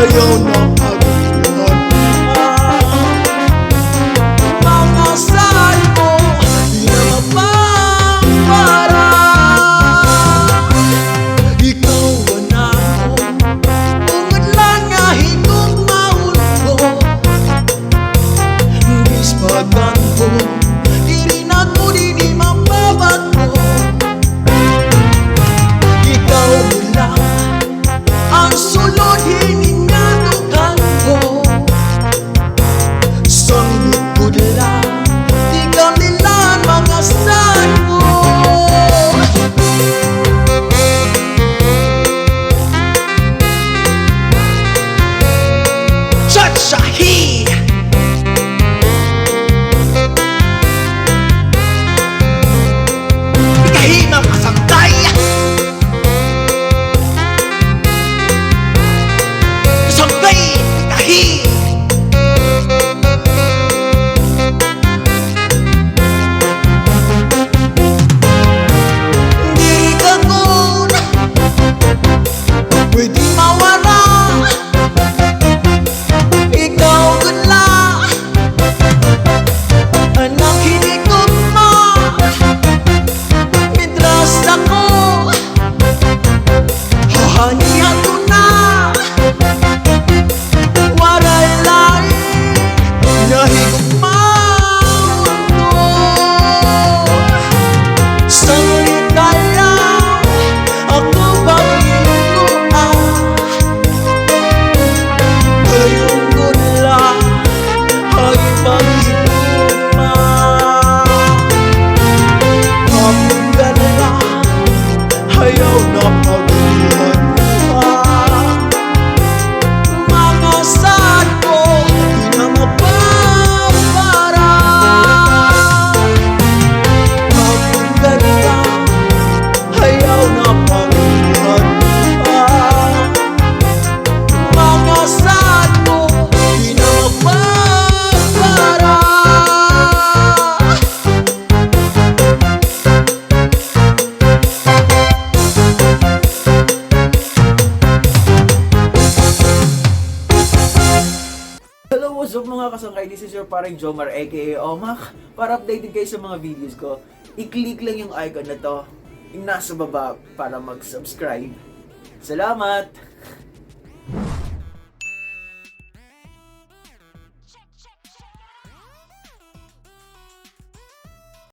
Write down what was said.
ayaw na pagbuhat. Mga saan mo di na mapapara. Ikaw na ako, ungod lang nga higugmaon ko. Bispagan ko, diri na ko di mapabago. Ikaw mo lang ang sulod hiningadukan ko. Sanggot ko lang, di ka nilan mga saan mo. Chachahi! Ikahimang kasangtay! Kasangtay! Ikahi! Di ka kun pwede mawala. Ikaw gula anak hinigugma. Mitras ako hahanihan ko na. Waray lain na higugmaon ko. Sanglit kaya ako pag-inuan. Ngayong gula ay pag-igugma. Kapag gala ayaw na pagbuhat. Mga saan ko di na mapapara. Kapag gala ayaw na pagbuhat. Mga saan ko di na mapapara. Hello, what's up mga kasangkay? This is your paring Jomar aka Omak. Para updated kayo sa mga videos ko, i-click lang yung icon na to, yung nasa baba para mag-subscribe. Salamat!